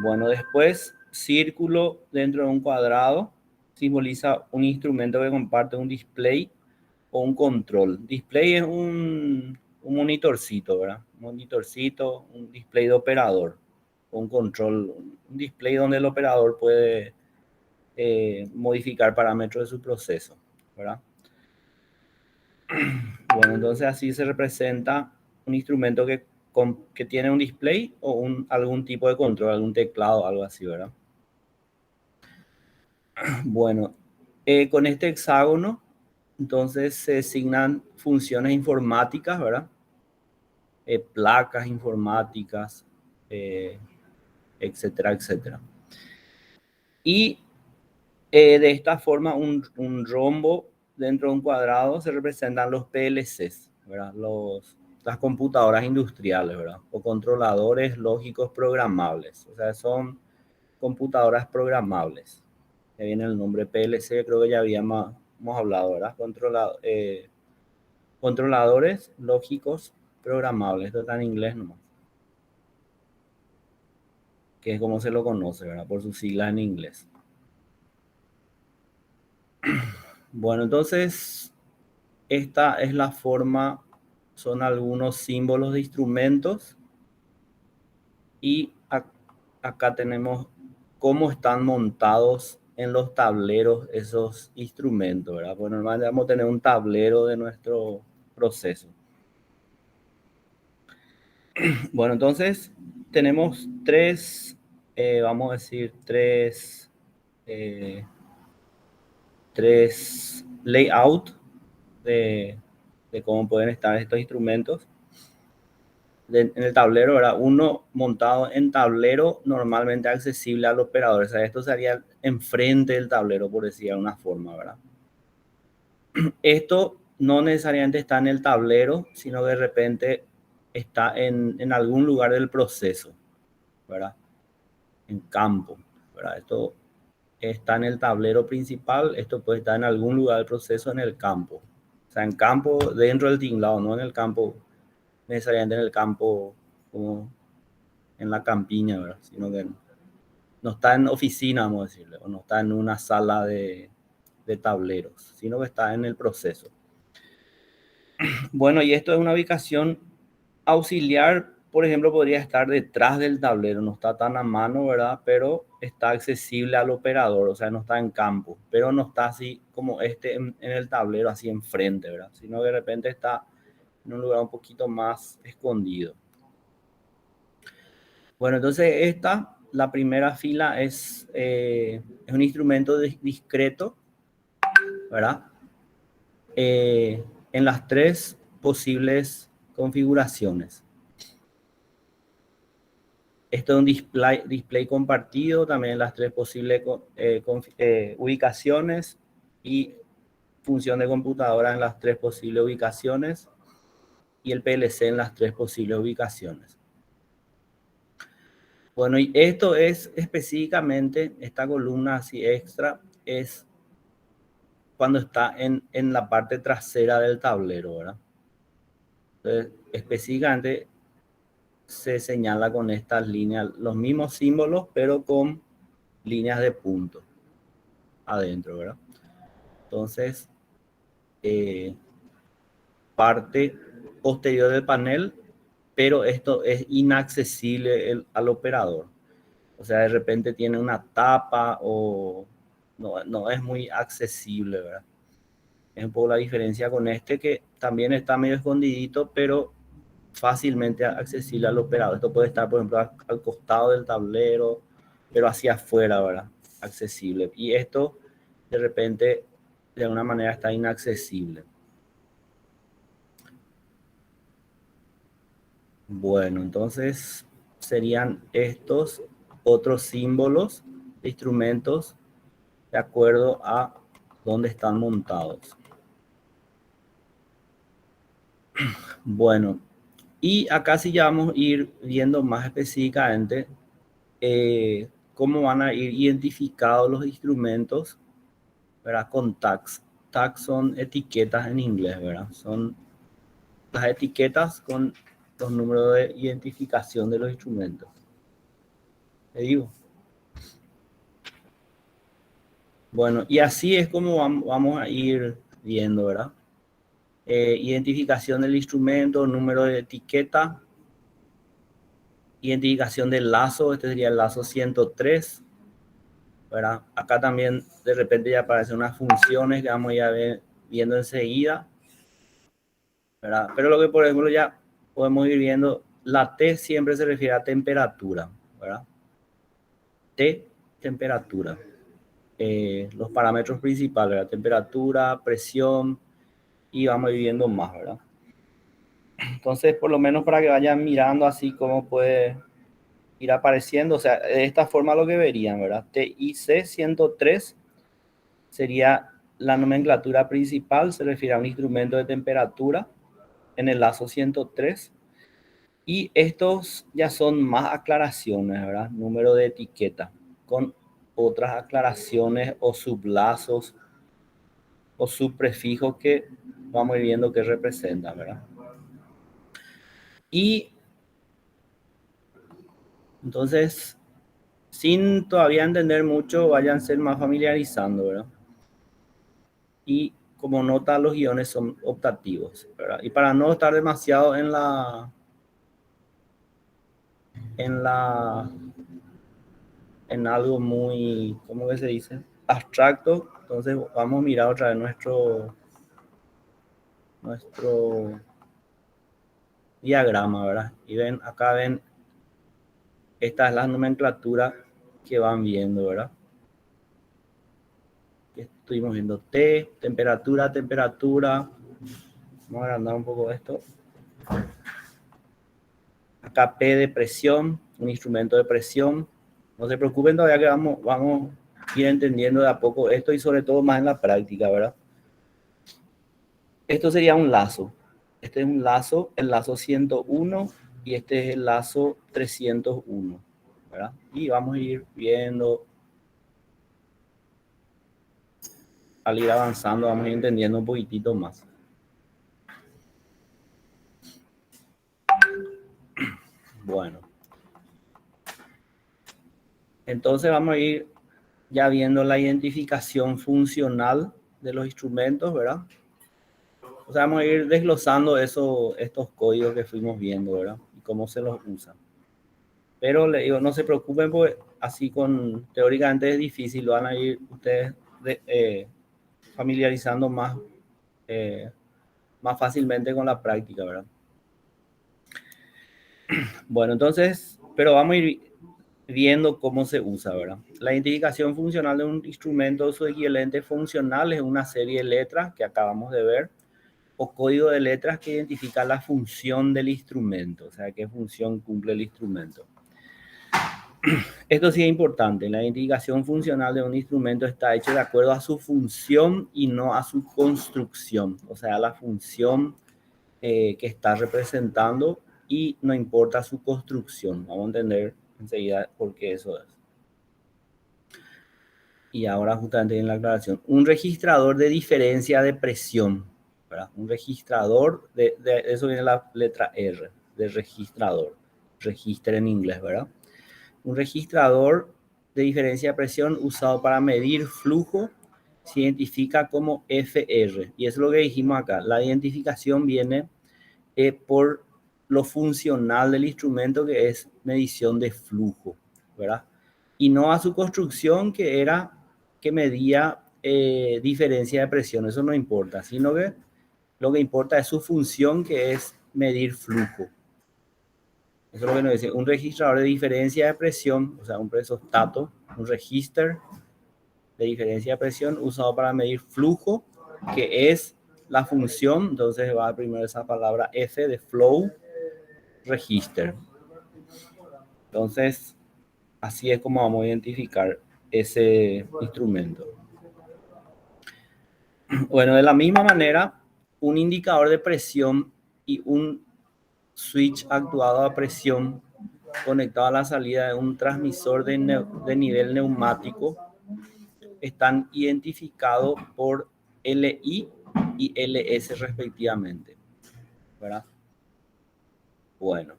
Bueno, después, círculo dentro de un cuadrado simboliza un instrumento que comparte un display o un control. Display es un monitorcito, ¿verdad? Un monitorcito, un display de operador, un control, un display donde el operador puede modificar parámetros de su proceso, ¿verdad? Bueno, entonces así se representa un instrumento que tiene un display o algún tipo de control, algún teclado, algo así, ¿verdad? Bueno, con este hexágono, entonces se asignan funciones informáticas, ¿verdad? Placas informáticas, eh, etcétera, etcétera. Y de esta forma, un rombo dentro de un cuadrado se representan los PLCs, ¿verdad? Las computadoras industriales, ¿verdad? O controladores lógicos programables. O sea, son computadoras programables. Que viene el nombre PLC, creo que ya habíamos hablado, ¿verdad? Controladores lógicos programables. Esto está en inglés nomás, que es como se lo conoce, ¿verdad? Por sus siglas en inglés. Bueno, entonces, esta es la forma, son algunos símbolos de instrumentos y acá tenemos cómo están montados en los tableros esos instrumentos, ¿verdad? Pues normalmente vamos a tener un tablero de nuestro proceso. Bueno, entonces tenemos vamos a decir, eh, tres layout de cómo pueden estar estos instrumentos en el tablero, ¿verdad? Uno montado en tablero normalmente accesible al operador. O sea, esto sería enfrente del tablero, por decir de una forma, ¿verdad? Esto no necesariamente está en el tablero, sino que de repente está en algún lugar del proceso, ¿verdad? En campo, ¿verdad? Esto está en el tablero principal, esto puede estar en algún lugar del proceso en el campo. O sea, en campo dentro del tinglado, no en el campo, necesariamente en el campo como en la campiña, ¿verdad? Sino que no está en oficina, vamos a decirle, o no está en una sala de tableros, sino que está en el proceso. Bueno, y esto es una ubicación auxiliar, por ejemplo, podría estar detrás del tablero, no está tan a mano, ¿verdad? Pero está accesible al operador, o sea, no está en campo, pero no está así como en el tablero, así enfrente, ¿verdad? Sino que de repente está en un lugar un poquito más escondido. Bueno, entonces la primera fila es un instrumento discreto, ¿verdad? En las tres posibles configuraciones. Esto es un display compartido, también en las tres posibles ubicaciones y función de computadora en las tres posibles ubicaciones y el PLC en las tres posibles ubicaciones. Bueno, y esto es específicamente, esta columna así extra, es cuando está en la parte trasera del tablero, ¿verdad? Entonces, específicamente se señala con estas líneas, los mismos símbolos, pero con líneas de punto adentro, ¿verdad? Entonces, parte posterior del panel, pero esto es inaccesible al operador. O sea, de repente tiene una tapa o no es muy accesible, ¿verdad? Es un poco la diferencia con este que también está medio escondidito, pero fácilmente accesible al operador. Esto puede estar, por ejemplo, al costado del tablero, pero hacia afuera, ¿verdad? Accesible. Y esto, de repente, de alguna manera está inaccesible. Bueno, entonces serían estos otros símbolos de instrumentos de acuerdo a dónde están montados. Bueno, y acá sí ya vamos a ir viendo más específicamente cómo van a ir identificados los instrumentos, ¿verdad? Con tags. Tags son etiquetas en inglés, ¿verdad? Son las etiquetas con los números de identificación de los instrumentos. te digo. Bueno, y así es como vamos a ir viendo, ¿verdad? Identificación del instrumento, número de etiqueta, identificación del lazo, este sería el lazo 103, ¿verdad? Acá también de repente ya aparecen unas funciones que vamos a ir viendo enseguida, ¿verdad? Pero lo que por ejemplo ya podemos ir viendo, la T siempre se refiere a temperatura, ¿verdad? T, temperatura. Los parámetros principales, la temperatura, presión, y vamos a ir viendo más, ¿verdad? Entonces, por lo menos para que vayan mirando así cómo puede ir apareciendo, o sea, de esta forma lo que verían, ¿verdad? TIC 103 sería la nomenclatura principal, se refiere a un instrumento de temperatura en el lazo 103. Y estos ya son más aclaraciones, ¿verdad? Número de etiqueta, con otras aclaraciones o sublazos o subprefijos que vamos a ir viendo qué representan, ¿verdad? Y entonces, sin todavía entender mucho, váyanse más familiarizando, ¿verdad? Y como nota, los guiones son optativos, ¿verdad? Y para no estar demasiado en en algo muy, ¿cómo que se dice? Abstracto, entonces vamos a mirar otra vez nuestro diagrama, ¿verdad? Y ven, acá ven, esta es la nomenclatura que van viendo, ¿verdad? Estuvimos viendo T, temperatura, temperatura. Vamos a agrandar un poco esto. Acá P de presión, un instrumento de presión. No se preocupen todavía que vamos a ir entendiendo de a poco esto y sobre todo más en la práctica, ¿verdad? Esto sería un lazo. Este es un lazo, el lazo 101 y este es el lazo 301, ¿verdad? Y vamos a ir viendo, al ir avanzando, vamos a ir entendiendo un poquitito más. Bueno. Entonces vamos a ir ya viendo la identificación funcional de los instrumentos, ¿verdad? O sea, vamos a ir desglosando estos códigos que fuimos viendo, ¿verdad? Y cómo se los usa. Pero le digo, no se preocupen, porque así teóricamente es difícil, lo van a ir ustedes familiarizando más fácilmente con la práctica, ¿verdad? Bueno, entonces, pero vamos a ir viendo cómo se usa, ¿verdad? La identificación funcional de un instrumento, su equivalente funcional es una serie de letras que acabamos de ver, o código de letras que identifica la función del instrumento, o sea, qué función cumple el instrumento. Esto sí es importante, la identificación funcional de un instrumento está hecha de acuerdo a su función y no a su construcción, o sea, la función que está representando y no importa su construcción. Vamos a entender enseguida por qué eso es. Y ahora justamente en la aclaración, un registrador de diferencia de presión, ¿verdad? Un registrador, de eso viene la letra R, de registrador, register en inglés, ¿verdad? Un registrador de diferencia de presión usado para medir flujo se identifica como FR. Y eso es lo que dijimos acá. La identificación viene por lo funcional del instrumento, que es medición de flujo, ¿verdad? Y no a su construcción, que era que medía diferencia de presión. Eso no importa, sino que lo que importa es su función, que es medir flujo. Eso es lo que nos dice. Un registrador de diferencia de presión, o sea, un presostato, un register de diferencia de presión usado para medir flujo, que es la función. Entonces va primero esa palabra F de flow, register. Entonces, así es como vamos a identificar ese instrumento. Bueno, de la misma manera, un indicador de presión y un switch actuado a presión conectado a la salida de un transmisor de nivel neumático están identificados por LI y LS respectivamente, ¿verdad? Bueno,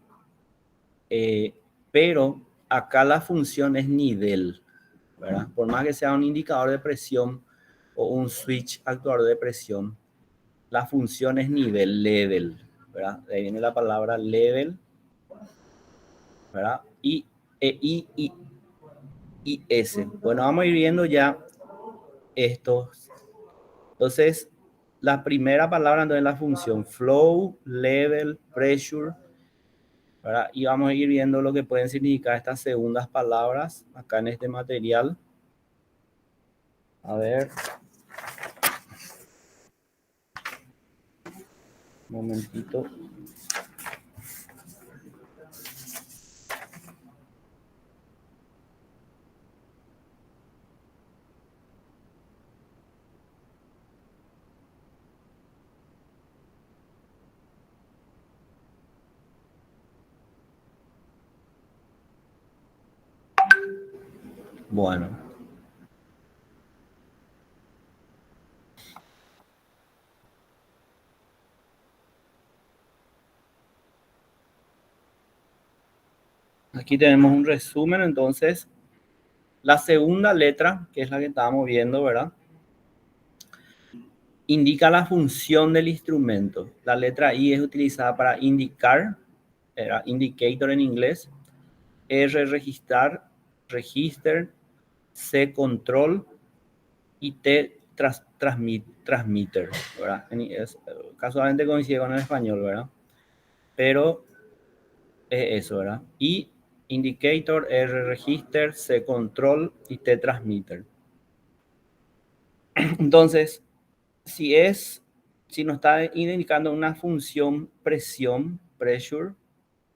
pero acá la función es nivel, ¿verdad? Por más que sea un indicador de presión o un switch actuador de presión, la función es nivel, level, ¿verdad? De ahí viene la palabra level, ¿verdad? Y S. Bueno, vamos a ir viendo ya estos. Entonces, la primera palabra entonces es la función flow, level, pressure, ¿verdad? Y vamos a ir viendo lo que pueden significar estas segundas palabras acá en este material. A ver. Un momentito. Bueno. Aquí tenemos un resumen, entonces, la segunda letra, que es la que estábamos viendo, ¿verdad? Indica la función del instrumento. La letra I es utilizada para indicar, era indicator en inglés, R registrar, register, C control y T transmitter, ¿verdad? Casualmente coincide con el español, ¿verdad? Pero es eso, ¿verdad? I indicator, R register, C control y T transmitter. Entonces, si nos está indicando una función presión, pressure,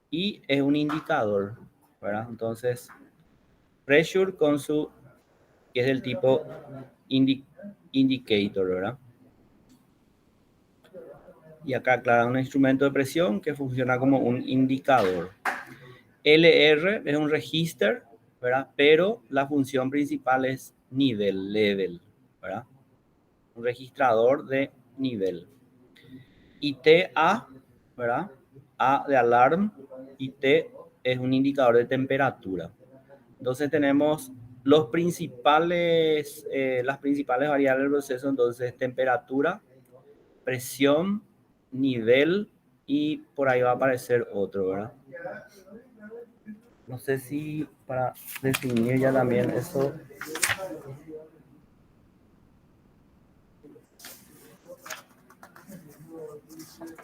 y es un indicador, ¿verdad? Entonces, pressure con su, que es del tipo indicator, ¿verdad? Y acá, aclara un instrumento de presión que funciona como un indicador. LR es un register, ¿verdad? Pero la función principal es nivel, level, ¿verdad? Un registrador de nivel. Y TA, ¿verdad? A de alarm y T es un indicador de temperatura. Entonces tenemos las principales variables del proceso, entonces temperatura, presión, nivel y por ahí va a aparecer otro, ¿verdad? No sé si para definir ya también eso.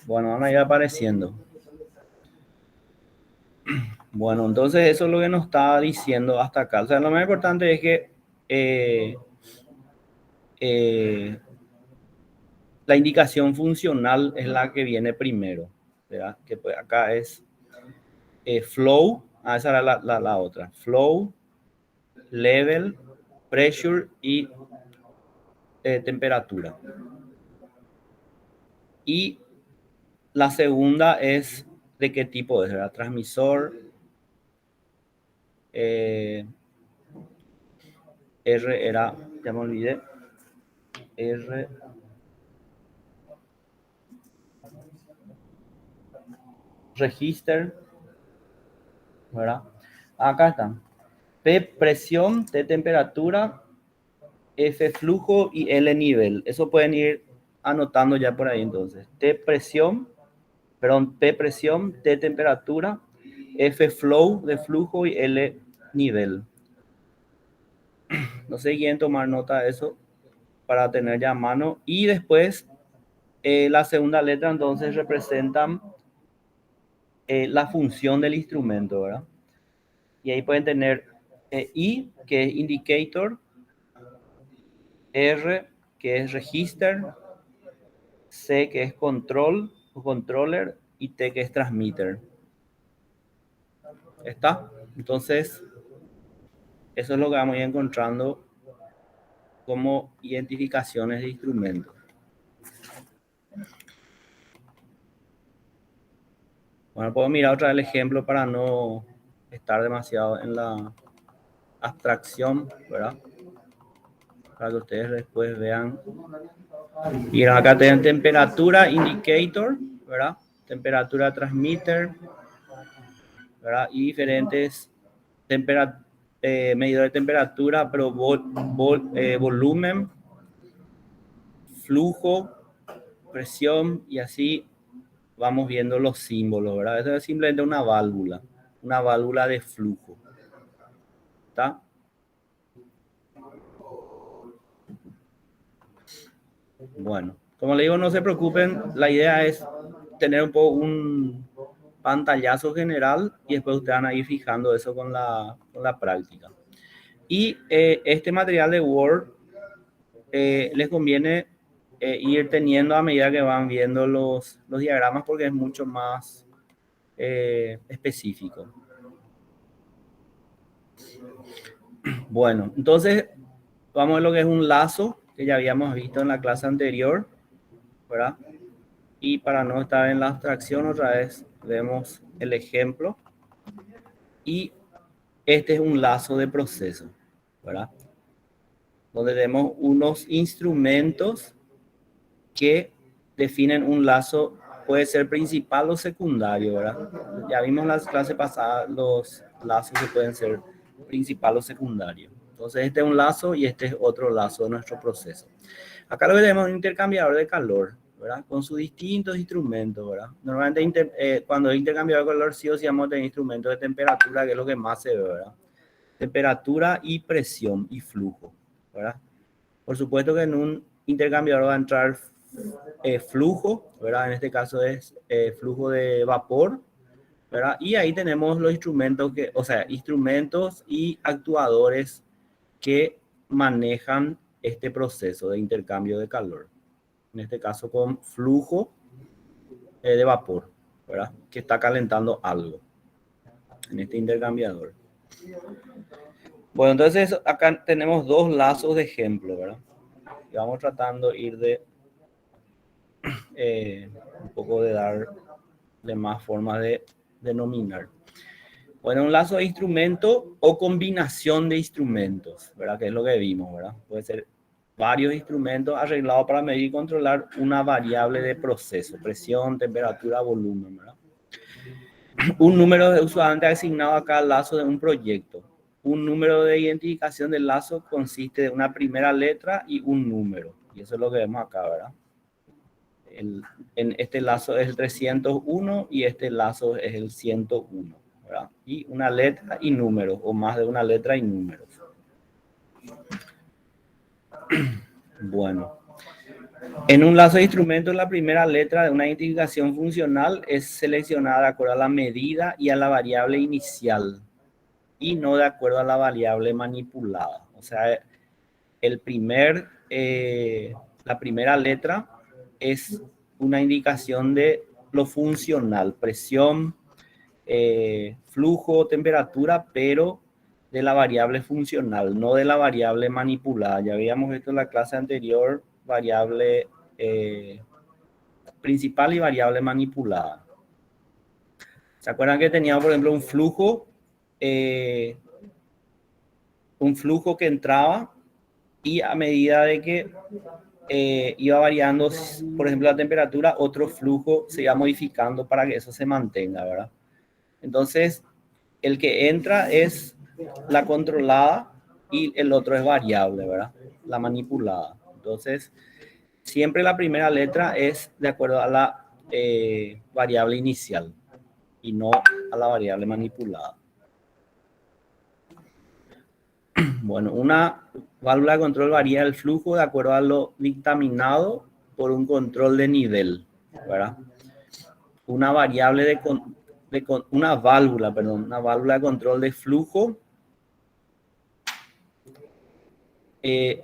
Bueno, van a ir apareciendo. Bueno, entonces eso es lo que nos está diciendo hasta acá. O sea, lo más importante es que la indicación funcional es la que viene primero, ¿verdad? Que pues acá es flow, esa era la otra. Flow, level, pressure y temperatura. Y la segunda es de qué tipo es, ¿verdad? Transmisor, R era, ya me olvidé, R, register, ¿verdad? Acá están. P, presión, T, temperatura, F, flujo y L, nivel. Eso pueden ir anotando ya por ahí entonces. T, presión, perdón, P, presión, T, temperatura, F, flow de flujo y L, nivel. No sé quién tomar nota de eso para tener ya a mano. Y después, la segunda letra entonces representan la función del instrumento, ¿verdad? Y ahí pueden tener I, que es indicator, R, que es register, C, que es control o controller, y T, que es transmitter. ¿Está? Entonces, eso es lo que vamos a ir encontrando como identificaciones de instrumentos. Bueno, puedo mirar otra vez el ejemplo para no estar demasiado en la abstracción, ¿verdad? Para que ustedes después vean. Y acá tienen temperatura indicator, ¿verdad? Temperatura transmitter, ¿verdad? Y diferentes medidor de temperatura, pero volumen, flujo, presión y así vamos viendo los símbolos, ¿verdad? Eso es simplemente una válvula de flujo. ¿Está? Bueno, como le digo, no se preocupen, la idea es tener un poco un pantallazo general y después ustedes van a ir fijando eso con la práctica. Y este material de Word les conviene ir teniendo a medida que van viendo los diagramas porque es mucho más específico. Bueno, entonces vamos a ver lo que es un lazo que ya habíamos visto en la clase anterior, ¿verdad? Y para no estar en la abstracción otra vez vemos el ejemplo. Y este es un lazo de proceso, ¿verdad? Donde tenemos unos instrumentos que definen un lazo, puede ser principal o secundario, ¿verdad? Ya vimos en la clase pasada los lazos que pueden ser principal o secundario. Entonces este es un lazo y este es otro lazo de nuestro proceso. Acá lo que tenemos es un intercambiador de calor, ¿verdad? Con sus distintos instrumentos, ¿verdad? Normalmente cuando es intercambiador de calor sí o sí vamos a tener instrumentos de temperatura, que es lo que más se ve, ¿verdad? Temperatura y presión y flujo, ¿verdad? Por supuesto que en un intercambiador va a entrar flujo, ¿verdad? En este caso es flujo de vapor, ¿verdad? Y ahí tenemos los instrumentos instrumentos y actuadores que manejan este proceso de intercambio de calor. En este caso con flujo de vapor, ¿verdad? Que está calentando algo en este intercambiador. Bueno, entonces acá tenemos dos lazos de ejemplo, ¿verdad? Y vamos tratando de ir de un poco de darle más formas de denominar. Bueno, un lazo de instrumento o combinación de instrumentos, ¿verdad? Que es lo que vimos, ¿verdad? Puede ser varios instrumentos arreglados para medir y controlar una variable de proceso, presión, temperatura, volumen, ¿verdad? Un número de usualmente asignado a cada lazo de un proyecto. Un número de identificación del lazo consiste de una primera letra y un número. Y eso es lo que vemos acá, ¿verdad? En este lazo es el 301 y este lazo es el 101, ¿verdad? Y una letra y números, o más de una letra y números. Bueno, en un lazo de instrumentos la primera letra de una identificación funcional es seleccionada de acuerdo a la medida y a la variable inicial y no de acuerdo a la variable manipulada. O sea, la primera letra es una indicación de lo funcional, presión, flujo, temperatura, pero de la variable funcional, no de la variable manipulada. Ya habíamos visto en la clase anterior variable principal y variable manipulada. ¿Se acuerdan que teníamos, por ejemplo, un flujo que entraba y a medida de que iba variando, por ejemplo, la temperatura, otro flujo se iba modificando para que eso se mantenga, ¿verdad? Entonces, el que entra es la controlada y el otro es variable, ¿verdad? La manipulada. Entonces, siempre la primera letra es de acuerdo a la variable inicial y no a la variable manipulada. Bueno, una válvula de control varía el flujo de acuerdo a lo dictaminado por un control de nivel, ¿verdad? Una válvula de control de flujo,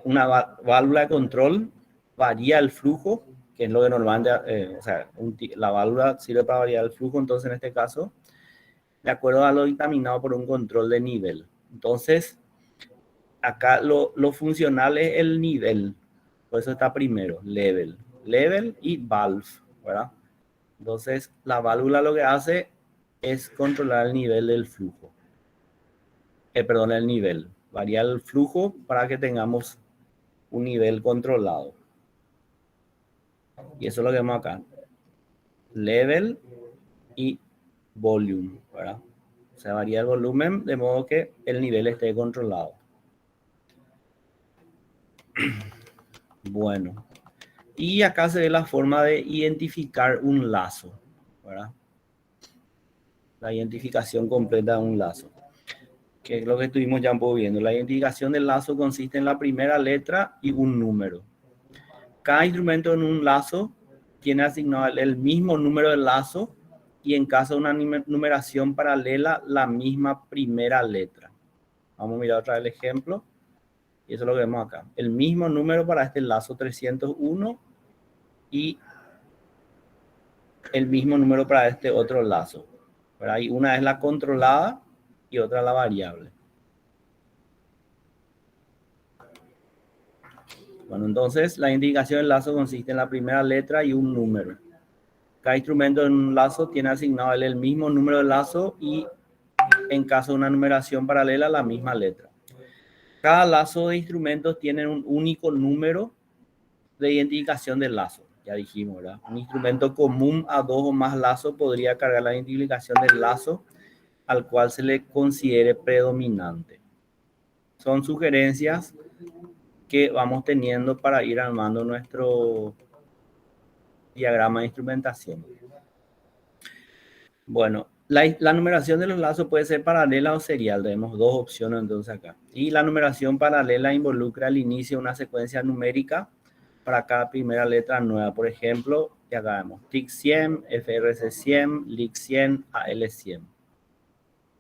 una válvula de control varía el flujo, que es lo que normalmente, la válvula sirve para variar el flujo, entonces en este caso, de acuerdo a lo dictaminado por un control de nivel. Entonces, acá lo funcional es el nivel, por eso está primero, level y valve, ¿verdad? Entonces, la válvula lo que hace es controlar el nivel del flujo. El nivel. Varía el flujo para que tengamos un nivel controlado. Y eso es lo que vemos acá. Level y volume, ¿verdad? sea, varía el volumen de modo que el nivel esté controlado. Bueno, y acá se ve la forma de identificar un lazo, ¿verdad? La identificación completa de un lazo, que es lo que estuvimos ya un poco viendo. La identificación del lazo consiste en la primera letra y un número. Cada instrumento en un lazo tiene asignado el mismo número de lazo y en caso de una numeración paralela, la misma primera letra. Vamos a mirar otra vez el ejemplo. Y eso es lo que vemos acá. El mismo número para este lazo 301 y el mismo número para este otro lazo. ¿Verdad? Y una es la controlada y otra la variable. Bueno, entonces la indicación del lazo consiste en la primera letra y un número. Cada instrumento en un lazo tiene asignado el mismo número de lazo y en caso de una numeración paralela la misma letra. Cada lazo de instrumentos tiene un único número de identificación del lazo. Ya dijimos, ¿verdad? Un instrumento común a dos o más lazos podría cargar la identificación del lazo al cual se le considere predominante. Son sugerencias que vamos teniendo para ir armando nuestro diagrama de instrumentación. Bueno, la numeración de los lazos puede ser paralela o serial. Tenemos dos opciones entonces acá. Y la numeración paralela involucra al inicio una secuencia numérica para cada primera letra nueva. Por ejemplo, ya acá vemos TIC 100, FRC 100, LIC 100, AL 100.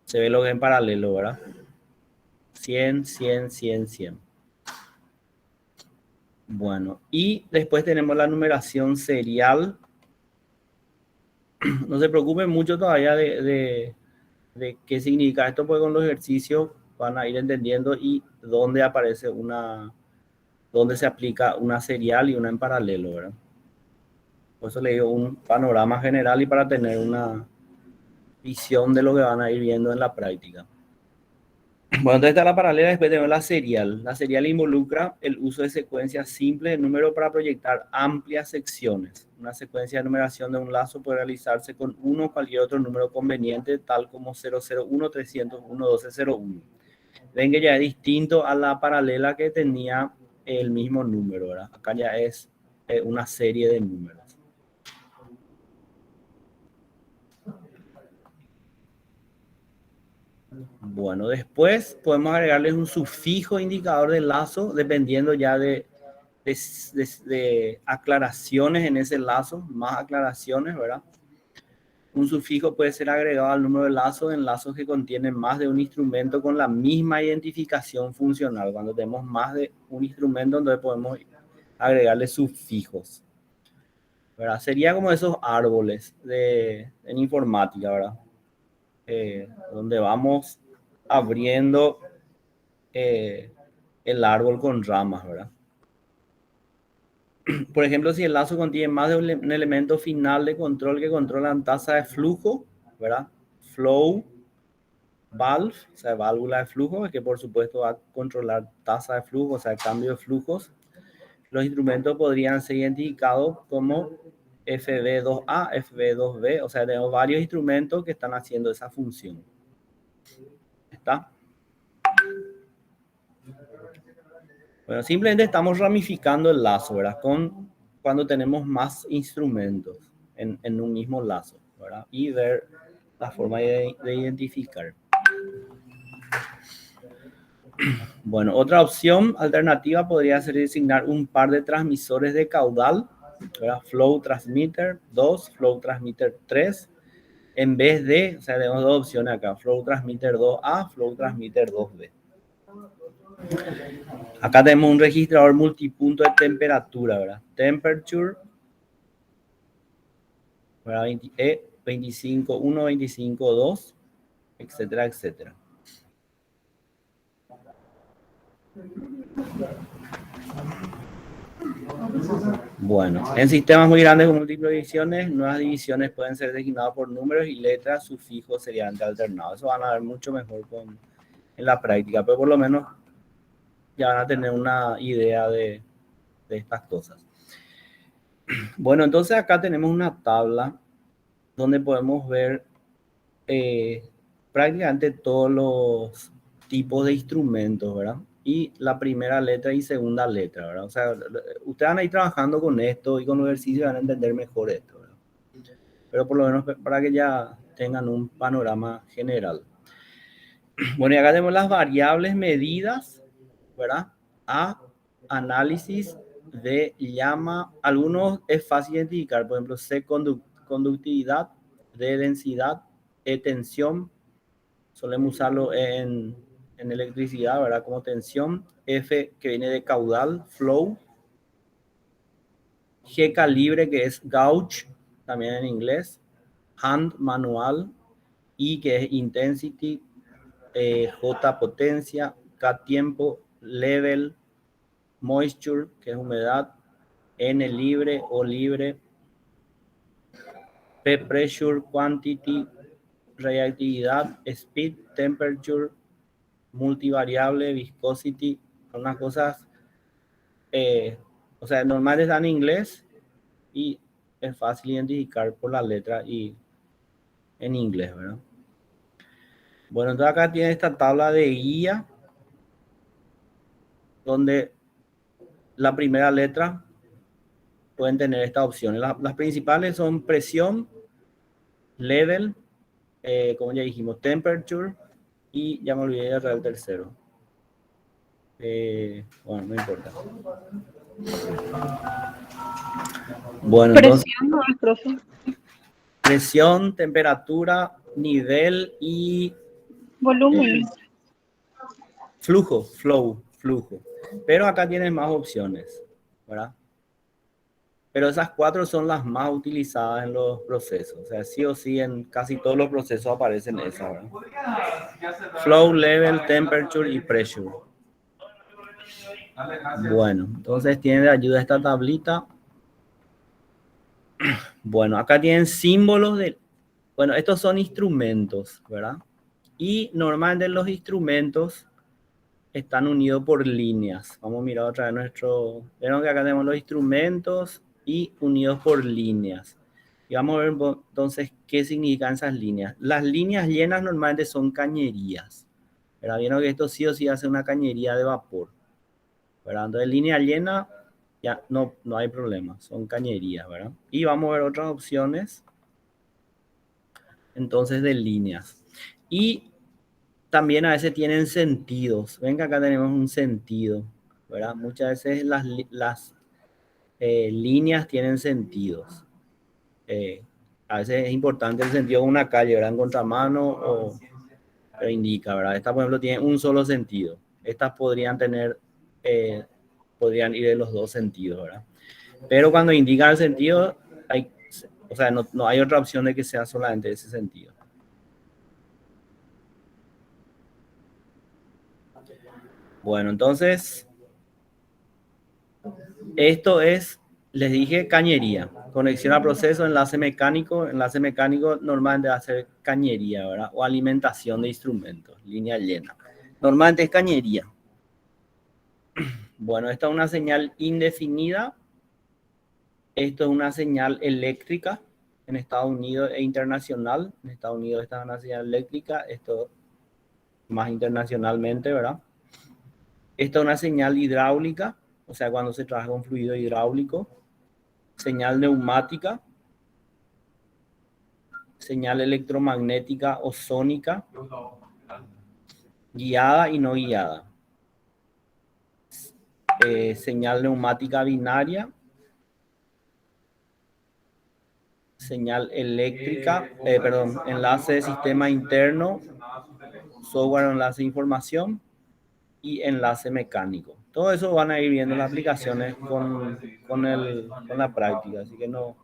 Se ve lo que en paralelo, ¿verdad? 100, 100, 100, 100. Bueno, y después tenemos la numeración serial. No se preocupen mucho todavía de qué significa esto, porque con los ejercicios van a ir entendiendo y dónde aparece dónde se aplica una serial y una en paralelo, ¿verdad? Por eso le digo un panorama general y para tener una visión de lo que van a ir viendo en la práctica. Bueno, entonces está la paralela, después tenemos la serial. La serial involucra el uso de secuencias simples de números para proyectar amplias secciones. Una secuencia de numeración de un lazo puede realizarse con uno o cualquier otro número conveniente, tal como 001, 301, 1201. Ven que ya es distinto a la paralela que tenía el mismo número, ¿verdad? Acá ya es una serie de números. Bueno, después podemos agregarles un sufijo indicador de lazo dependiendo ya de aclaraciones en ese lazo, más aclaraciones, ¿verdad? Un sufijo puede ser agregado al número de lazos en lazos que contienen más de un instrumento con la misma identificación funcional. Cuando tenemos más de un instrumento, entonces podemos agregarle sufijos, ¿verdad? Sería como esos árboles en informática, ¿verdad? Donde vamos abriendo el árbol con ramas, ¿verdad? Por ejemplo, si el lazo contiene más de un elemento final de control que controlan tasa de flujo, ¿verdad? Flow, valve, o sea, válvula de flujo, que por supuesto va a controlar tasa de flujo, o sea, cambio de flujos. Los instrumentos podrían ser identificados como FB2A, FB2B, o sea, tenemos varios instrumentos que están haciendo esa función. ¿Está? Bueno, simplemente estamos ramificando el lazo, ¿verdad? Cuando tenemos más instrumentos en un mismo lazo, ¿verdad? Y ver la forma de identificar. Bueno, otra opción alternativa podría ser designar un par de transmisores de caudal, ¿verdad? Flow transmitter 2, flow transmitter 3, en vez de, o sea, tenemos dos opciones acá, flow transmitter 2A, flow transmitter 2B. Acá tenemos un registrador multipunto de temperatura, ¿verdad? Temperature, ¿verdad? 25.1, 25.2, etcétera, etcétera. Bueno, en sistemas muy grandes con múltiples divisiones, nuevas divisiones pueden ser designadas por números y letras, sufijos serían alternados. Eso van a ver mucho mejor en la práctica, pero por lo menos ya van a tener una idea de estas cosas. Bueno, entonces acá tenemos una tabla donde podemos ver prácticamente todos los tipos de instrumentos, ¿verdad? Y la primera letra y segunda letra, ¿verdad? O sea, ustedes van a ir trabajando con esto y con los ejercicios van a entender mejor esto, ¿verdad? Pero por lo menos para que ya tengan un panorama general. Bueno, y acá tenemos las variables medidas, ¿verdad? A análisis de llama. Algunos es fácil identificar, por ejemplo, C conductividad, D densidad, E tensión. Solemos usarlo en electricidad, ¿verdad? Como tensión. F que viene de caudal, flow. G calibre que es gauge, también en inglés. Hand manual. I que es intensity. J potencia. K tiempo, level, moisture que es humedad, N libre o libre, P pressure, quantity, reactividad, speed, temperature, multivariable, viscosity, unas cosas, o sea, normales están en inglés y es fácil identificar por la letra y en inglés, ¿verdad? Bueno, entonces acá tiene esta tabla de guía donde la primera letra pueden tener estas opciones. Las principales son presión, level, como ya dijimos, temperature, y ya me olvidé de el tercero. Bueno, no importa. Bueno, entonces, Presión, ¿no, profe? presión, temperatura, nivel y Volumen. flujo, flujo. Pero acá tienes más opciones, ¿verdad? Pero esas cuatro son las más utilizadas en los procesos. O sea, sí o sí en casi todos los procesos aparecen esas, ¿verdad? Flow, level, temperature y pressure. Bueno, entonces tiene de ayuda esta tablita. Bueno, acá tienen símbolos de... Bueno, estos son instrumentos, ¿verdad? Y normalmente los instrumentos están unidos por líneas. Vamos a mirar otra vez nuestro... Vieron que acá tenemos los instrumentos y unidos por líneas. Y vamos a ver entonces qué significan esas líneas. Las líneas llenas normalmente son cañerías, ¿verdad? Vieron que esto sí o sí hace una cañería de vapor, ¿verdad? Entonces línea llena ya no hay problema, son cañerías, ¿verdad? Y vamos a ver otras opciones entonces de líneas. Y también a veces tienen sentidos. Ven que acá tenemos un sentido, ¿verdad? Muchas veces las líneas tienen sentidos. A veces es importante el sentido de una calle, ¿verdad? En contramano o indica, ¿verdad? Esta, por ejemplo, tiene un solo sentido. Estas podrían tener, podrían ir en los dos sentidos, ¿verdad? Pero cuando indican el sentido, o sea, no hay otra opción de que sea solamente ese sentido. Bueno, entonces, esto es, les dije, cañería. Conexión a proceso, enlace mecánico. Enlace mecánico normalmente va a ser cañería, ¿verdad? O alimentación de instrumentos, línea llena. Normalmente es cañería. Bueno, esta es una señal indefinida. Esto es una señal eléctrica en Estados Unidos e internacional. En Estados Unidos esta es una señal eléctrica, esto más internacionalmente, ¿verdad? Esto es una señal hidráulica, o sea, cuando se trabaja con fluido hidráulico. Señal neumática, señal electromagnética o sónica, guiada y no guiada. Señal neumática binaria, señal eléctrica, enlace de sistema interno, software enlace de información y enlace mecánico. Todo eso van a ir viendo las aplicaciones con la práctica, así que no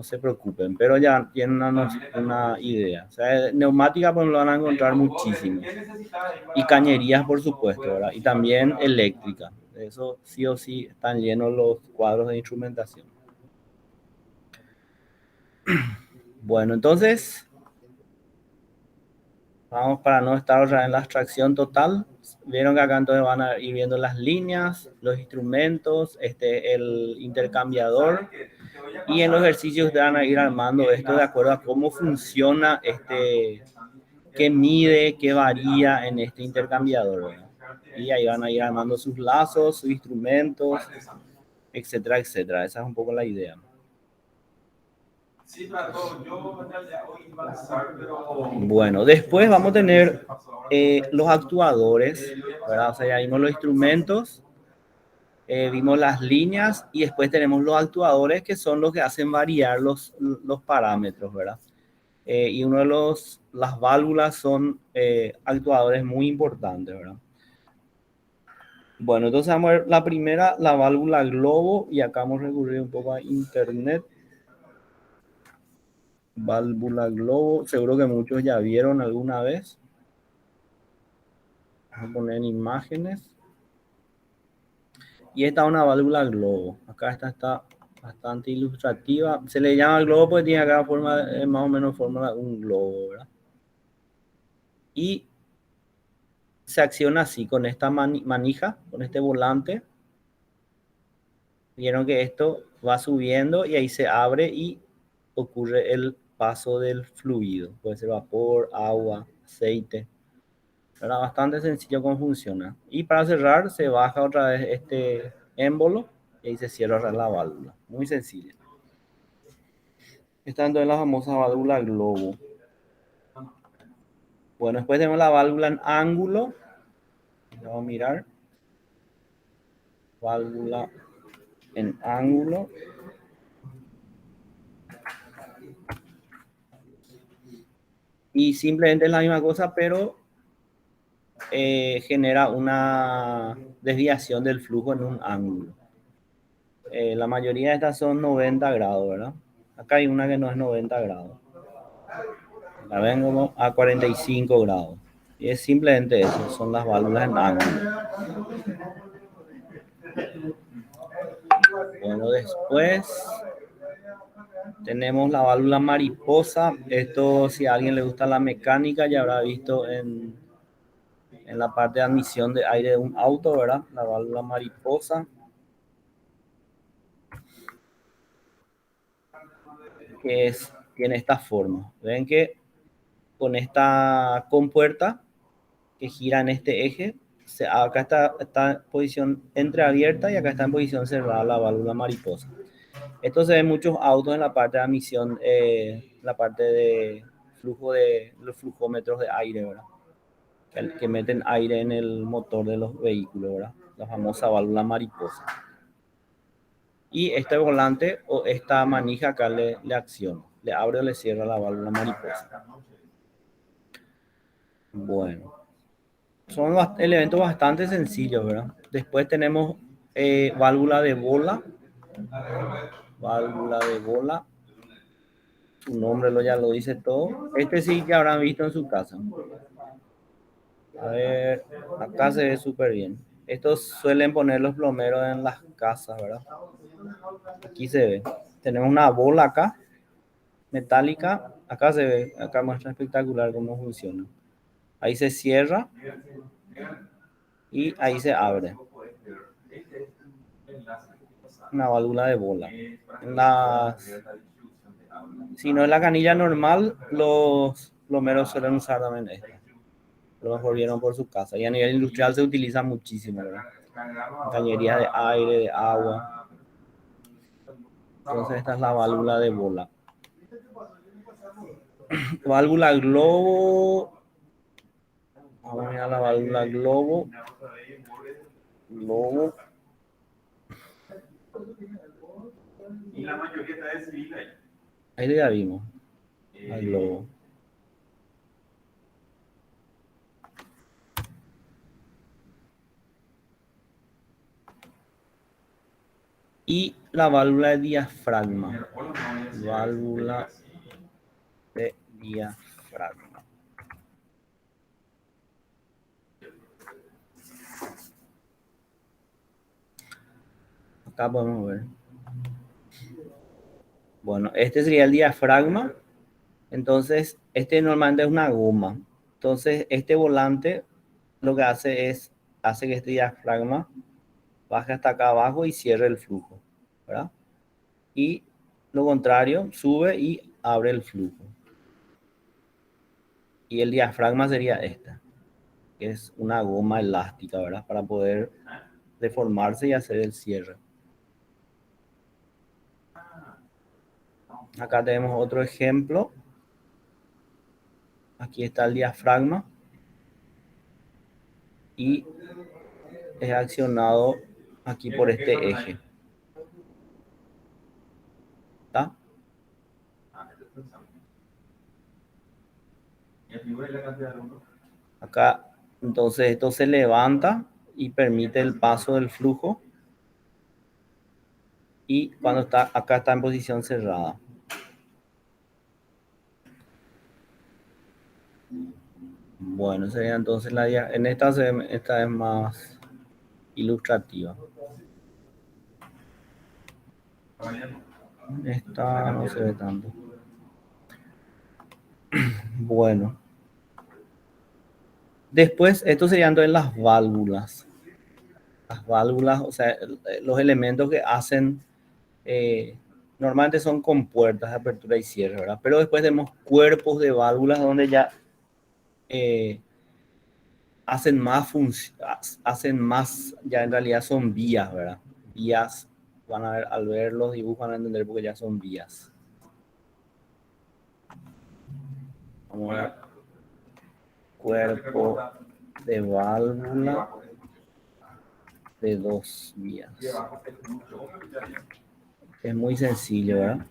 se preocupen, pero ya tienen una idea. O sea, neumática pues lo van a encontrar muchísimo. Y cañerías, por supuesto, ¿verdad? Y también eléctrica. Eso sí o sí están llenos los cuadros de instrumentación. Bueno, entonces, vamos para no estar otra vez en la abstracción total. Vieron que acá entonces van a ir viendo las líneas, los instrumentos, el intercambiador. Y en los ejercicios ustedes van a ir armando esto de acuerdo a cómo funciona qué mide, qué varía en este intercambiador, ¿verdad? Y ahí van a ir armando sus lazos, sus instrumentos, etcétera, etcétera. Esa es un poco la idea. Bueno, después vamos a tener los actuadores, ¿verdad? O sea, ya vimos los instrumentos, vimos las líneas y después tenemos los actuadores que son los que hacen variar los parámetros, ¿verdad? Y uno de las válvulas son actuadores muy importantes, ¿verdad? Bueno, entonces vamos a ver la primera, la válvula globo, y acá vamos a recurrir un poco a internet. Válvula globo, seguro que muchos ya vieron alguna vez. Vamos a poner en imágenes. Y esta es una válvula globo. Acá esta está bastante ilustrativa. Se le llama globo porque tiene acá forma, más o menos forma de un globo, ¿verdad? Y se acciona así, con esta manija, con este volante. Vieron que esto va subiendo y ahí se abre y ocurre el paso del fluido. Puede ser vapor, agua, aceite. Era bastante sencillo cómo funciona. Y para cerrar se baja otra vez este émbolo y ahí se cierra la válvula. Muy sencillo. Esta entonces la famosa válvula globo. Bueno, después tenemos la válvula en ángulo. Vamos a mirar. Válvula en ángulo. Y simplemente es la misma cosa, pero genera una desviación del flujo en un ángulo. La mayoría de estas son 90 grados, ¿verdad? Acá hay una que no es 90 grados. La ven como a 45 grados. Y es simplemente eso, son las válvulas en ángulo. Bueno, después tenemos la válvula mariposa. Esto, si a alguien le gusta la mecánica, ya habrá visto en la parte de admisión de aire de un auto, ¿verdad? La válvula mariposa. Que tiene esta forma. Ven que con esta compuerta que gira en este eje, acá está en posición entreabierta y acá está en posición cerrada la válvula mariposa. Esto se ve en muchos autos en la parte de admisión, la parte de flujo de los flujómetros de aire, ¿verdad? Que meten aire en el motor de los vehículos, ¿verdad? La famosa válvula mariposa. Y este volante o esta manija acá le acciona, le abre o le cierra la válvula mariposa. Bueno, son elementos bastante sencillos, ¿verdad? Después tenemos válvula de bola. Válvula de bola. Su nombre ya lo dice todo. Este sí que habrán visto en su casa. A ver, acá se ve súper bien. Estos suelen poner los plomeros en las casas, ¿verdad? Aquí se ve. Tenemos una bola acá, metálica. Acá se ve, acá muestra espectacular cómo funciona. Ahí se cierra y ahí se abre. Una válvula de bola. Si no es la canilla normal, los plomeros suelen usar también esta. Lo mejor vieron por su casa. Y a nivel industrial se utiliza muchísimo, ¿verdad? Cañerías de aire, de agua. Entonces esta es la válvula de bola. Válvula globo. Vamos a mirar la válvula globo. Globo. Y la mayoría está de civil ahí. Ahí ya vimos. Al globo. Y la válvula de diafragma. Válvula de diafragma. Acá podemos ver. Bueno, este sería el diafragma. Entonces, este normalmente es una goma. Entonces, este volante lo que hace que este diafragma baje hasta acá abajo y cierre el flujo, ¿verdad? Y lo contrario, sube y abre el flujo. Y el diafragma sería esta, que es una goma elástica, ¿verdad? Para poder deformarse y hacer el cierre. Acá tenemos otro ejemplo. Aquí está el diafragma. Y es accionado aquí por este eje. ¿Está? Acá, entonces, esto se levanta y permite el paso del flujo. Y cuando está acá, está en posición cerrada. Bueno, sería entonces en esta es más ilustrativa. Esta no se ve tanto. Bueno. Después, esto serían entonces las válvulas. Las válvulas, o sea, los elementos que hacen, normalmente son compuertas de apertura y cierre, ¿verdad? Pero después tenemos cuerpos de válvulas donde ya hacen más, ya en realidad son vías, ¿verdad? Vías, van a ver, al ver los dibujos van a entender porque ya son vías. Vamos a ver. Cuerpo de válvula de 2 vías. Es muy sencillo, ¿verdad?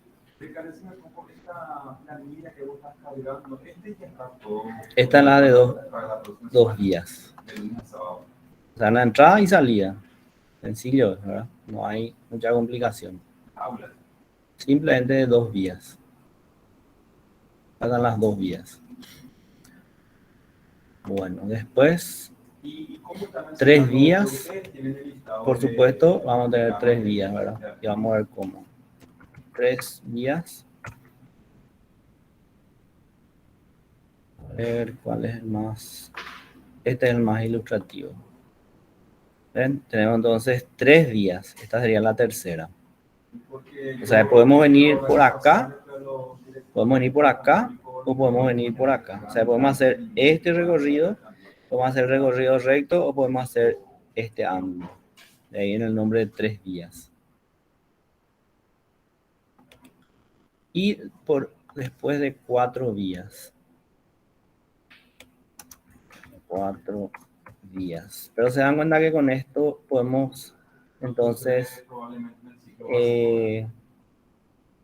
Esta es la de dos vías. O sea, la entrada y salida. Sencillo, ¿verdad? No hay mucha complicación. Simplemente 2 vías. Hagan las 2 vías. Bueno, después 3 vías. Por supuesto, vamos a tener 3 vías, ¿verdad? Y vamos a ver cómo. 3 vías. A ver cuál es el más. Este es el más ilustrativo. ¿Ven? Tenemos entonces 3 vías. Esta sería la tercera. O sea, podemos venir por acá. Podemos venir por acá. O podemos venir por acá. O sea, podemos hacer este recorrido. Podemos hacer recorrido recto. O podemos hacer este ángulo. De ahí en el nombre de 3 vías. Y después de 4 vías. 4 vías. Pero se dan cuenta que con esto podemos entonces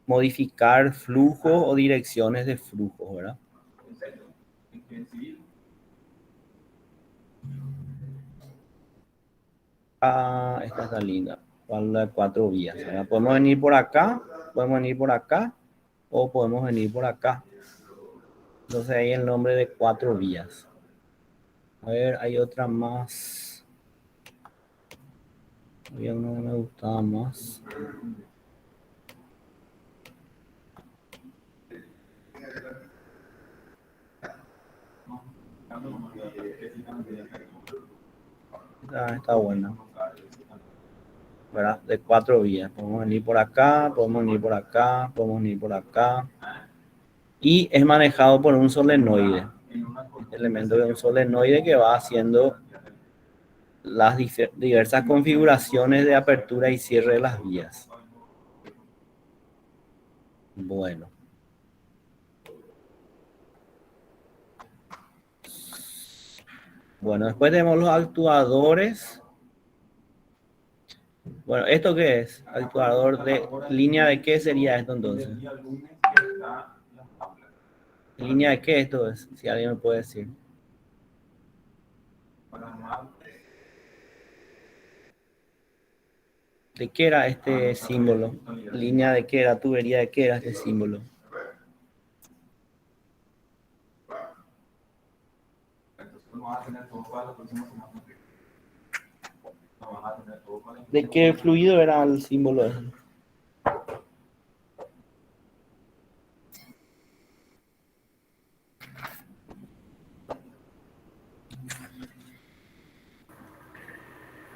modificar flujos o direcciones de flujos, ¿verdad? Ah, esta está linda. Válvula de 4 vías, ¿verdad? Podemos venir por acá, podemos venir por acá o podemos venir por acá. Entonces ahí el nombre de 4 vías. A ver, hay otra más. Había uno que me gustaba más. Está buena. ¿Verdad? De 4 vías. Podemos venir por acá, podemos venir por acá, podemos venir por acá. Y es manejado por un solenoide. Este elemento de un solenoide que va haciendo las diversas configuraciones de apertura y cierre de las vías. Bueno. Bueno, después tenemos los actuadores. Bueno, ¿esto qué es? Actuador de línea de qué sería esto entonces. ¿Línea de qué esto es? Si alguien me puede decir. ¿De qué era este símbolo? ¿Línea de qué era? ¿Tubería de qué era este símbolo? ¿De qué fluido era el símbolo ese?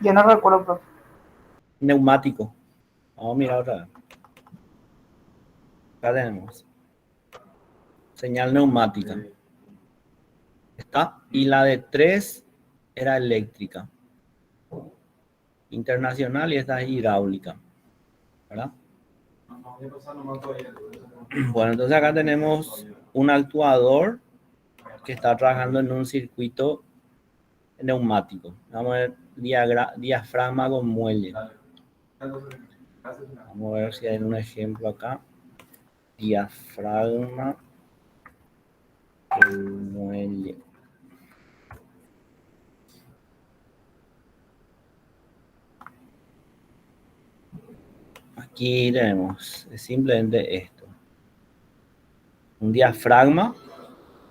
Yo no recuerdo, profe. Neumático. Vamos a mirar otra vez. Acá tenemos. Señal neumática. ¿Está? Y la de 3 era eléctrica. Internacional y esta es hidráulica. ¿Verdad? Bueno, entonces acá tenemos un actuador que está trabajando en un circuito neumático. Vamos a ver diafragma con muelle. Vamos a ver si hay un ejemplo acá. Diafragma con muelle. Aquí tenemos simplemente esto. Un diafragma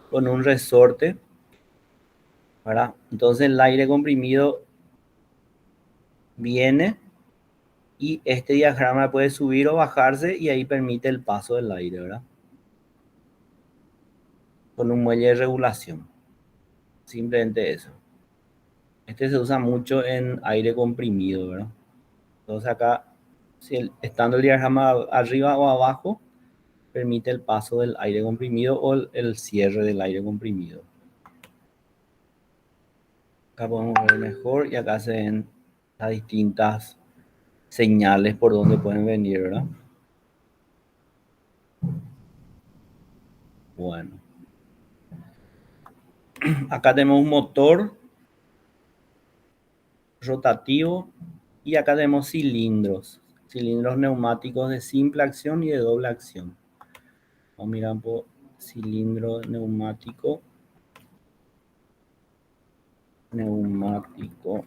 con un resorte, ¿verdad? Entonces el aire comprimido viene y este diafragma puede subir o bajarse y ahí permite el paso del aire, ¿verdad? Con un muelle de regulación. Simplemente eso. Este se usa mucho en aire comprimido, ¿verdad? Entonces acá, si estando el diafragma arriba o abajo, permite el paso del aire comprimido o el cierre del aire comprimido. Acá podemos ver mejor y acá se ven las distintas señales por donde pueden venir, ¿verdad? Bueno. Acá tenemos un motor rotativo y acá tenemos cilindros. Cilindros neumáticos de simple acción y de doble acción. Vamos a mirar por cilindro neumático. Neumático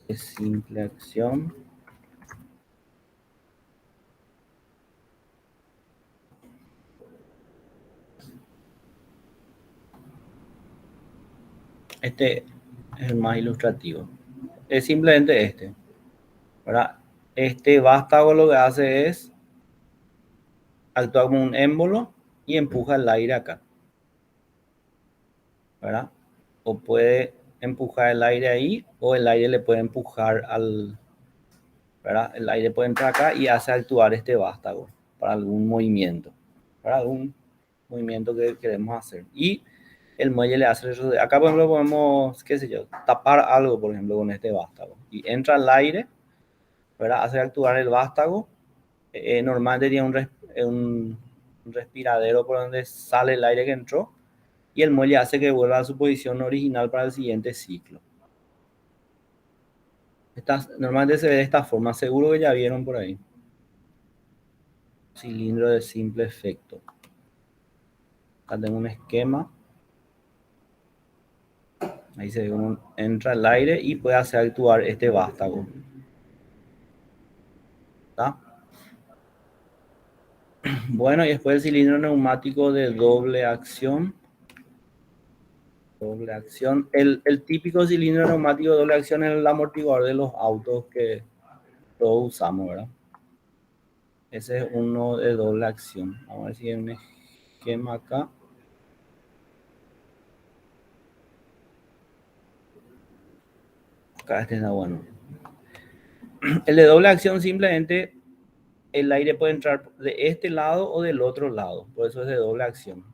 de simple acción. Este es el más ilustrativo. Es simplemente este. ¿Verdad? Este vástago lo que hace es actuar como un émbolo y empuja el aire acá. ¿Verdad? O puede empujar el aire ahí o el aire le puede empujar al... ¿verdad? El aire puede entrar acá y hace actuar este vástago para algún movimiento. Para algún movimiento que queremos hacer. Y el muelle le hace eso. Acá, por ejemplo, podemos, qué sé yo, tapar algo, por ejemplo, con este vástago. Y entra el aire, ¿verdad? Hace actuar el vástago. Normalmente tiene un respiradero por donde sale el aire que entró. Y el muelle hace que vuelva a su posición original para el siguiente ciclo. Normalmente se ve de esta forma. Seguro que ya vieron por ahí. Cilindro de simple efecto. Acá tengo un esquema. Ahí se ve cómo entra el aire y puede hacer actuar este vástago. ¿Está? Bueno, y después el cilindro neumático de doble acción. Doble acción. El típico cilindro neumático de doble acción es el amortiguador de los autos que todos usamos, ¿verdad? Ese es uno de doble acción. Vamos a ver si hay un esquema acá. Acá este está bueno. El de doble acción simplemente el aire puede entrar de este lado o del otro lado. Por eso es de doble acción.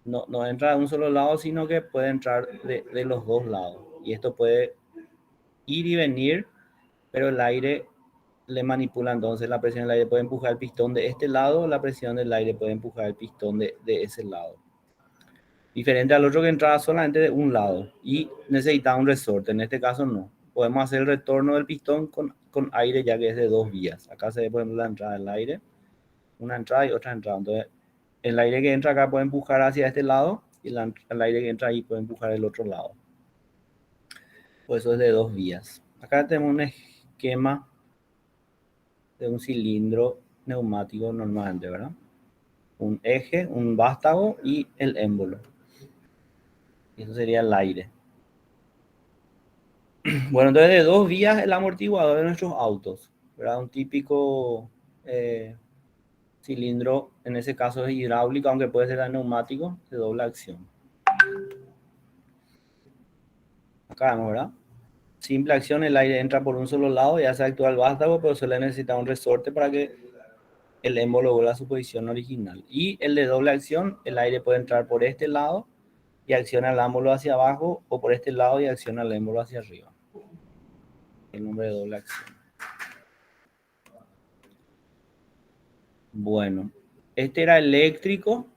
No entra de un solo lado, sino que puede entrar de los dos lados. Y esto puede ir y venir, pero el aire le manipula. Entonces la presión del aire puede empujar el pistón de este lado, la presión del aire puede empujar el pistón de ese lado. Diferente al otro que entraba solamente de un lado y necesitaba un resorte. En este caso no. Podemos hacer el retorno del pistón con aire ya que es de dos vías. Acá se ve por ejemplo la entrada del aire, una entrada y otra entrada. Entonces el aire que entra acá puede empujar hacia este lado y el aire que entra ahí puede empujar el otro lado. Por eso es de dos vías. Acá tenemos un esquema de un cilindro neumático normalmente, ¿verdad? Un eje, un vástago y el émbolo. Y eso sería el aire. Bueno, entonces de dos vías el amortiguador de nuestros autos, ¿verdad? Un típico cilindro, en ese caso es hidráulico, aunque puede ser de neumático, de doble acción. Acá vemos, ¿verdad? Simple acción, el aire entra por un solo lado y hace actuar el vástago, pero suele necesitar un resorte para que el émbolo vuelve a su posición original. Y el de doble acción, el aire puede entrar por este lado y acciona el émbolo hacia abajo, o por este lado y acciona el émbolo hacia arriba. El nombre de doble acción. Bueno, este era eléctrico,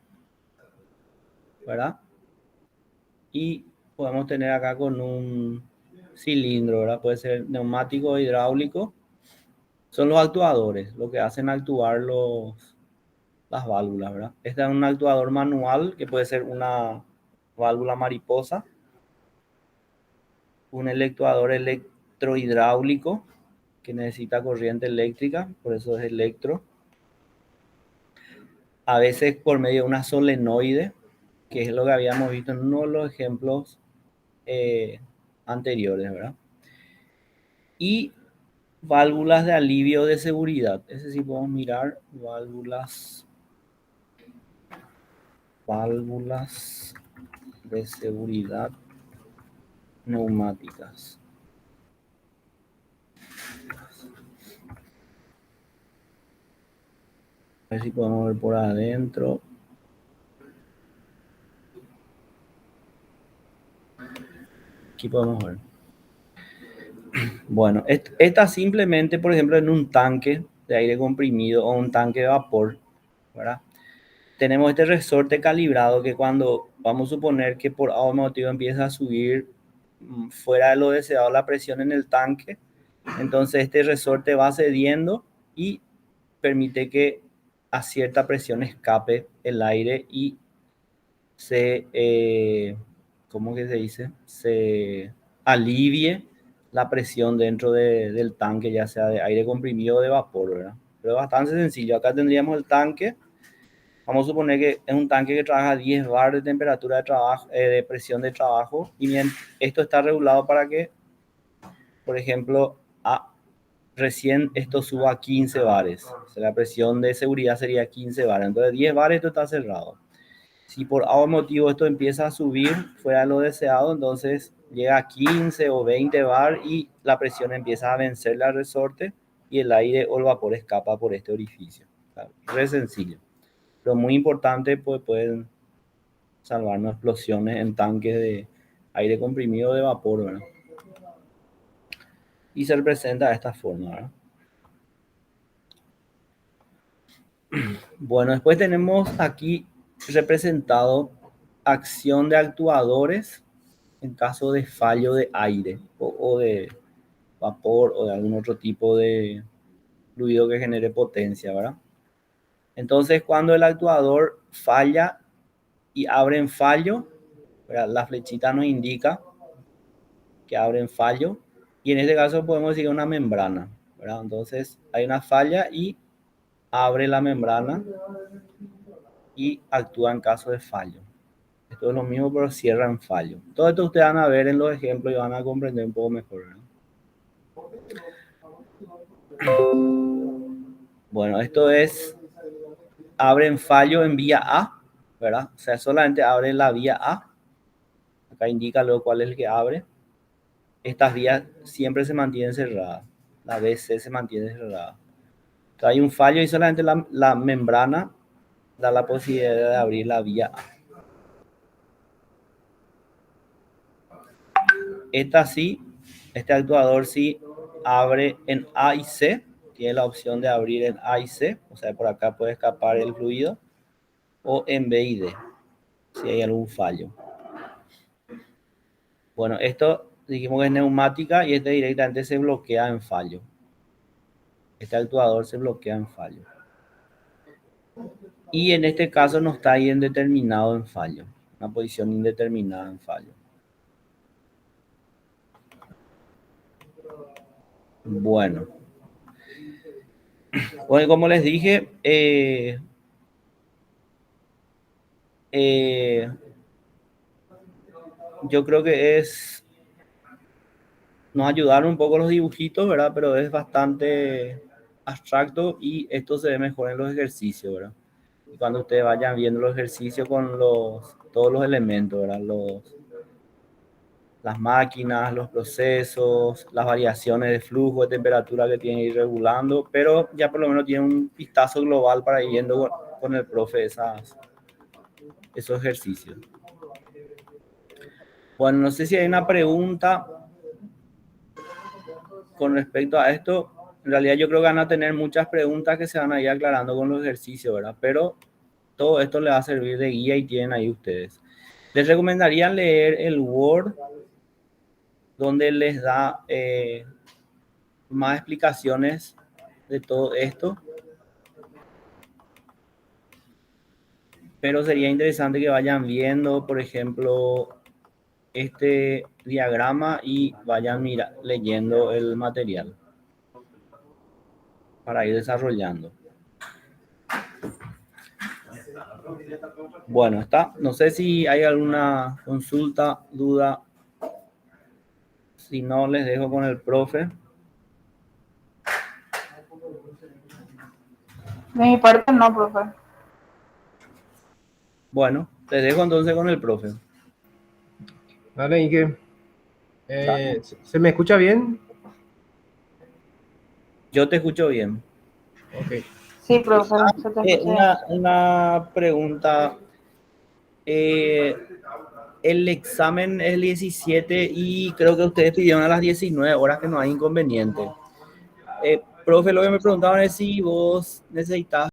¿verdad? Y podemos tener acá con un cilindro, ¿verdad? Puede ser neumático o hidráulico. Son los actuadores, lo que hacen actuar las válvulas, ¿verdad? Este es un actuador manual que puede ser una válvula mariposa, un electroador electrohidráulico que necesita corriente eléctrica, por eso es electro. A veces por medio de una solenoide, que es lo que habíamos visto en uno de los ejemplos anteriores, ¿verdad? Y válvulas de alivio de seguridad. Ese sí podemos mirar, válvulas de seguridad neumáticas. A ver si podemos ver por adentro. Aquí podemos ver. Bueno, esta simplemente, por ejemplo, en un tanque de aire comprimido o un tanque de vapor, ¿verdad? Tenemos este resorte calibrado que cuando vamos a suponer que por algún motivo empieza a subir fuera de lo deseado la presión en el tanque, entonces este resorte va cediendo y permite que a cierta presión escape el aire y ¿cómo que se dice? Se alivie la presión dentro del tanque, ya sea de aire comprimido o de vapor, ¿verdad? Pero es bastante sencillo. Acá tendríamos el tanque. Vamos a suponer que es un tanque que trabaja a 10 bar de temperatura de trabajo, de presión de trabajo. Y bien, esto está regulado para que, por ejemplo, recién esto suba a 15 bares. O sea, la presión de seguridad sería 15 bares. Entonces, 10 bares esto está cerrado. Si por algún motivo esto empieza a subir fuera de lo deseado, entonces llega a 15 o 20 bar y la presión empieza a vencerle al resorte y el aire o el vapor escapa por este orificio. Re sencillo. Pero muy importante, pues pueden salvarnos explosiones en tanques de aire comprimido de vapor, ¿verdad? Y se representa de esta forma, ¿verdad? Bueno, después tenemos aquí representado acción de actuadores en caso de fallo de aire o de vapor o de algún otro tipo de fluido que genere potencia, ¿verdad? Entonces, cuando el actuador falla y abre en fallo, ¿verdad? La flechita nos indica que abre en fallo y en este caso podemos decir una membrana, ¿verdad? Entonces, hay una falla y abre la membrana y actúa en caso de fallo. Esto es lo mismo, pero cierra en fallo. Todo esto ustedes van a ver en los ejemplos y van a comprender un poco mejor, ¿verdad? Bueno, esto es, abre en fallo en vía A, ¿verdad? O sea, solamente abre la vía A. Acá indica luego cuál es el que abre. Estas vías siempre se mantienen cerradas. La BC se mantiene cerrada. Entonces, hay un fallo y solamente la membrana da la posibilidad de abrir la vía A. Esta sí, este actuador sí abre en A y C. Tiene la opción de abrir en A y C. O sea, por acá puede escapar el fluido. O en B y D, si hay algún fallo. Bueno, esto dijimos que es neumática y este directamente se bloquea en fallo. Este actuador se bloquea en fallo. Y en este caso no está ahí indeterminado en fallo. Una posición indeterminada en fallo. Bueno, como les dije, yo creo que nos ayudaron un poco los dibujitos, ¿verdad? Pero es bastante abstracto y esto se ve mejor en los ejercicios, ¿verdad? Y cuando ustedes vayan viendo los ejercicios con todos los elementos, ¿verdad? las máquinas, los procesos, las variaciones de flujo, de temperatura que tiene que ir regulando, pero ya por lo menos tiene un vistazo global para ir viendo con el profe esos ejercicios. Bueno, no sé si hay una pregunta con respecto a esto. En realidad yo creo que van a tener muchas preguntas que se van a ir aclarando con los ejercicios, ¿verdad? Pero todo esto les va a servir de guía y tienen ahí ustedes. Les recomendaría leer el Word, donde les da más explicaciones de todo esto. Pero sería interesante que vayan viendo, por ejemplo, este diagrama y vayan leyendo el material para ir desarrollando. Bueno, está. No sé si hay alguna consulta, duda. Si no, les dejo con el profe. De mi parte no, profe. Bueno, les dejo entonces con el profe. Dale, Ike. ¿Se me escucha bien? Yo te escucho bien. Ok. Sí, profe, se te escucha bien. Una pregunta. El examen es el 17 y creo que ustedes pidieron a las 19 horas, que no hay inconveniente. Profe, lo que me preguntaban es si vos necesitas